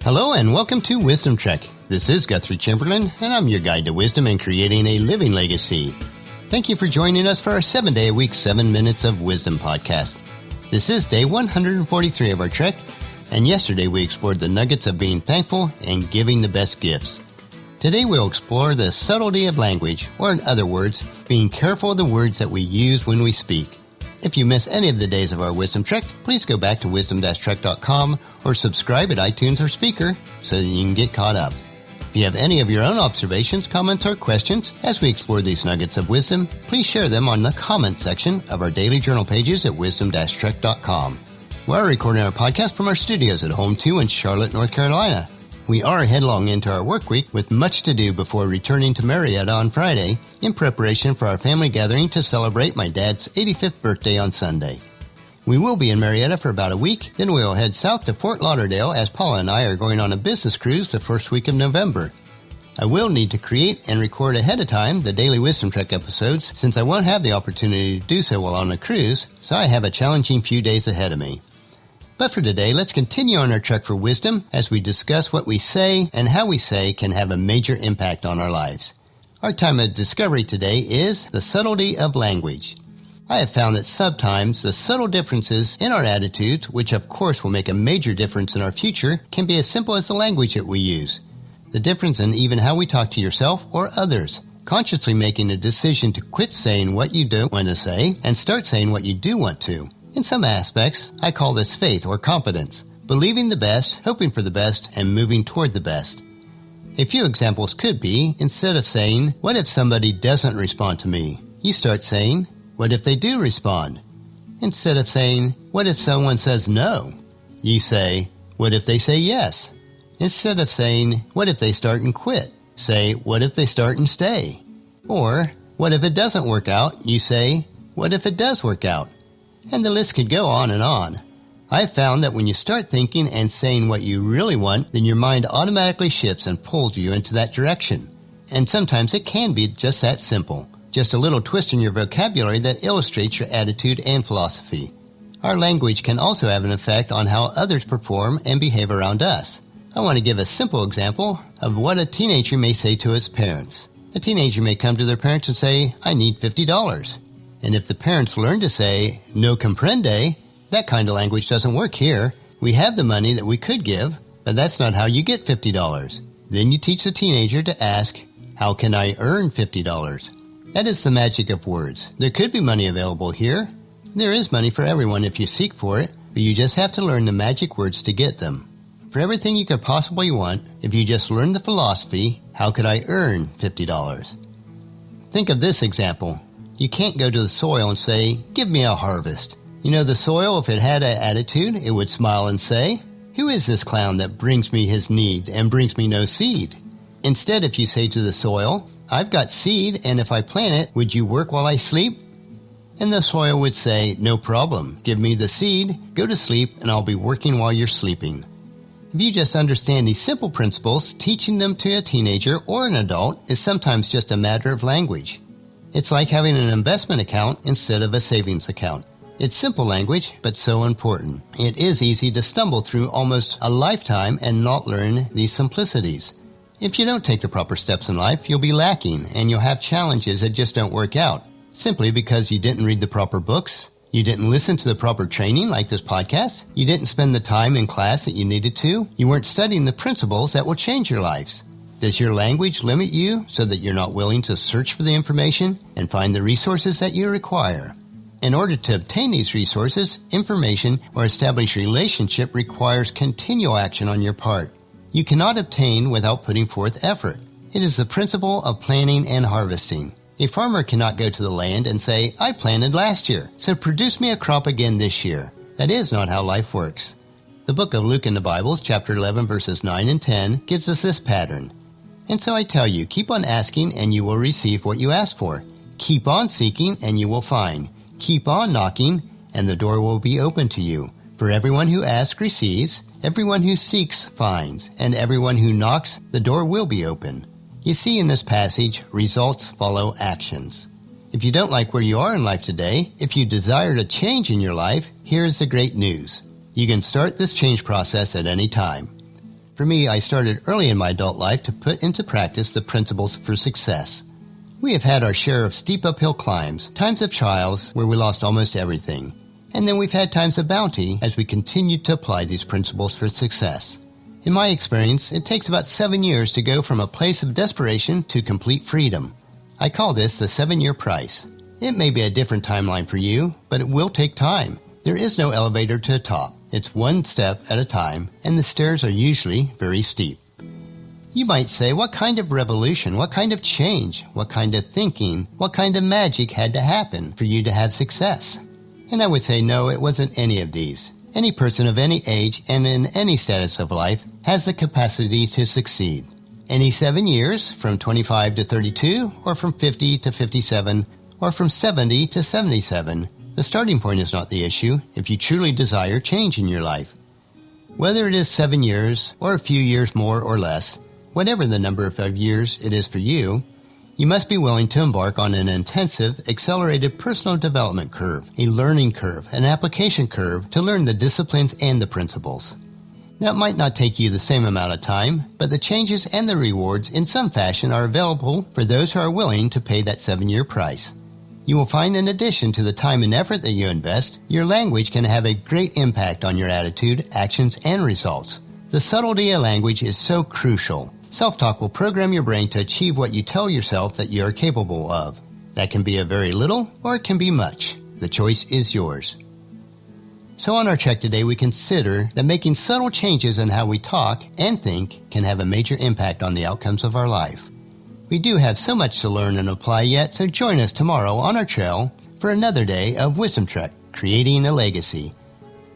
Hello and welcome to Wisdom Trek. This is Guthrie Chamberlain, and I'm your guide to wisdom and creating a living legacy. Thank you for joining us for our 7-day-a-week 7 Minutes of Wisdom podcast. This is day 143 of our trek, and yesterday we explored the nuggets of being thankful and giving the best gifts. Today we'll explore the subtlety of language, or in other words, being careful of the words that we use when we speak. If you miss any of the days of our Wisdom Trek, please go back to wisdom-trek.com or subscribe at iTunes or Speaker so that you can get caught up. If you have any of your own observations, comments, or questions as we explore these nuggets of wisdom, please share them on the comment section of our daily journal pages at wisdom-trek.com. We're recording our podcast from our studios at Home 2 in Charlotte, North Carolina. We are headlong into our work week with much to do before returning to Marietta on Friday in preparation for our family gathering to celebrate my dad's 85th birthday on Sunday. We will be in Marietta for about a week, then we will head south to Fort Lauderdale as Paula and I are going on a business cruise the first week of November. I will need to create and record ahead of time the daily Wisdom Trek episodes since I won't have the opportunity to do so while on a cruise, so I have a challenging few days ahead of me. But for today, let's continue on our trek for wisdom as we discuss what we say and how we say can have a major impact on our lives. Our time of discovery today is the subtlety of language. I have found that sometimes the subtle differences in our attitudes, which of course will make a major difference in our future, can be as simple as the language that we use. The difference in even how we talk to yourself or others. Consciously making a decision to quit saying what you don't want to say and start saying what you do want to. In some aspects, I call this faith or confidence, believing the best, hoping for the best, and moving toward the best. A few examples could be, instead of saying, what if somebody doesn't respond to me? You start saying, what if they do respond? Instead of saying, what if someone says no? You say, what if they say yes? Instead of saying, what if they start and quit? Say, what if they start and stay? Or, what if it doesn't work out? You say, what if it does work out? And the list could go on and on. I've found that when you start thinking and saying what you really want, then your mind automatically shifts and pulls you into that direction. And sometimes it can be just that simple. Just a little twist in your vocabulary that illustrates your attitude and philosophy. Our language can also have an effect on how others perform and behave around us. I want to give a simple example of what a teenager may say to its parents. A teenager may come to their parents and say, I need $50. And if the parents learn to say, no comprende, that kind of language doesn't work here. We have the money that we could give, but that's not how you get $50. Then you teach the teenager to ask, how can I earn $50? That is the magic of words. There could be money available here. There is money for everyone if you seek for it, but you just have to learn the magic words to get them. For everything you could possibly want, if you just learn the philosophy, how could I earn $50? Think of this example. You can't go to the soil and say, give me a harvest. You know, the soil, if it had an attitude, it would smile and say, who is this clown that brings me his need and brings me no seed? Instead, if you say to the soil, I've got seed, and if I plant it, would you work while I sleep? And the soil would say, no problem. Give me the seed, go to sleep, and I'll be working while you're sleeping. If you just understand these simple principles, teaching them to a teenager or an adult is sometimes just a matter of language. It's like having an investment account instead of a savings account. It's simple language, but so important. It is easy to stumble through almost a lifetime and not learn these simplicities. If you don't take the proper steps in life, you'll be lacking and you'll have challenges that just don't work out, simply because you didn't read the proper books, you didn't listen to the proper training like this podcast, you didn't spend the time in class that you needed to, you weren't studying the principles that will change your lives. Does your language limit you so that you're not willing to search for the information and find the resources that you require? In order to obtain these resources, information, or establish a relationship requires continual action on your part. You cannot obtain without putting forth effort. It is the principle of planting and harvesting. A farmer cannot go to the land and say, I planted last year, so produce me a crop again this year. That is not how life works. The book of Luke in the Bible, chapter 11, verses 9 and 10, gives us this pattern. And so I tell you, keep on asking and you will receive what you ask for. Keep on seeking and you will find. Keep on knocking and the door will be open to you. For everyone who asks receives, everyone who seeks finds, and everyone who knocks, the door will be open. You see in this passage, results follow actions. If you don't like where you are in life today, if you desire to change in your life, here is the great news. You can start this change process at any time. For me, I started early in my adult life to put into practice the principles for success. We have had our share of steep uphill climbs, times of trials where we lost almost everything. And then we've had times of bounty as we continued to apply these principles for success. In my experience, it takes about 7 years to go from a place of desperation to complete freedom. I call this the 7-year price. It may be a different timeline for you, but it will take time. There is no elevator to the top. It's one step at a time, and the stairs are usually very steep. You might say, what kind of revolution, what kind of change, what kind of thinking, what kind of magic had to happen for you to have success? And I would say, no, it wasn't any of these. Any person of any age and in any status of life has the capacity to succeed. Any 7 years, from 25 to 32, or from 50 to 57, or from 70 to 77, the starting point is not the issue if you truly desire change in your life. Whether it is 7 years or a few years more or less, whatever the number of years it is for you, you must be willing to embark on an intensive, accelerated personal development curve, a learning curve, an application curve to learn the disciplines and the principles. Now, it might not take you the same amount of time, but the changes and the rewards in some fashion are available for those who are willing to pay that 7-year price. You will find in addition to the time and effort that you invest, your language can have a great impact on your attitude, actions, and results. The subtlety of language is so crucial. Self-talk will program your brain to achieve what you tell yourself that you are capable of. That can be a very little or it can be much. The choice is yours. So on our check today, we consider that making subtle changes in how we talk and think can have a major impact on the outcomes of our life. We do have so much to learn and apply yet, so join us tomorrow on our trail for another day of Wisdom Trek, Creating a Legacy.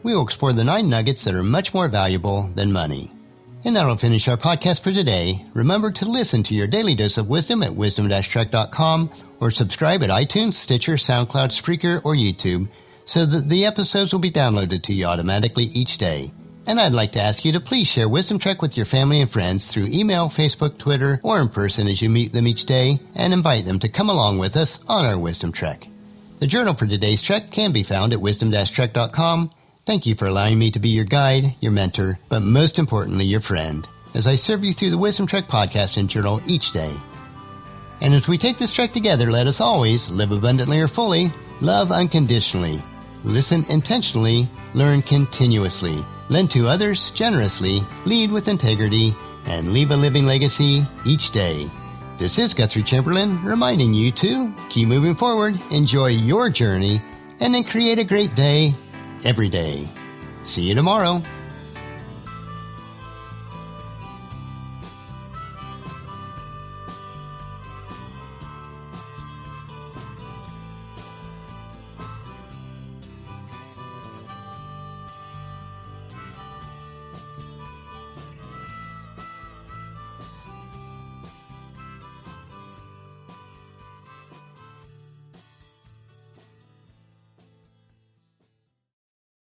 We will explore the 9 nuggets that are much more valuable than money. And that'll finish our podcast for today. Remember to listen to your daily dose of wisdom at wisdom-trek.com or subscribe at iTunes, Stitcher, SoundCloud, Spreaker, or YouTube so that the episodes will be downloaded to you automatically each day. And I'd like to ask you to please share Wisdom Trek with your family and friends through email, Facebook, Twitter, or in person as you meet them each day, and invite them to come along with us on our Wisdom Trek. The journal for today's trek can be found at wisdom-trek.com. Thank you for allowing me to be your guide, your mentor, but most importantly, your friend, as I serve you through the Wisdom Trek podcast and journal each day. And as we take this trek together, let us always live abundantly or fully, love unconditionally, listen intentionally, learn continuously, lend to others generously, lead with integrity, and leave a living legacy each day. This is Guthrie Chamberlain reminding you to keep moving forward, enjoy your journey, and then create a great day every day. See you tomorrow.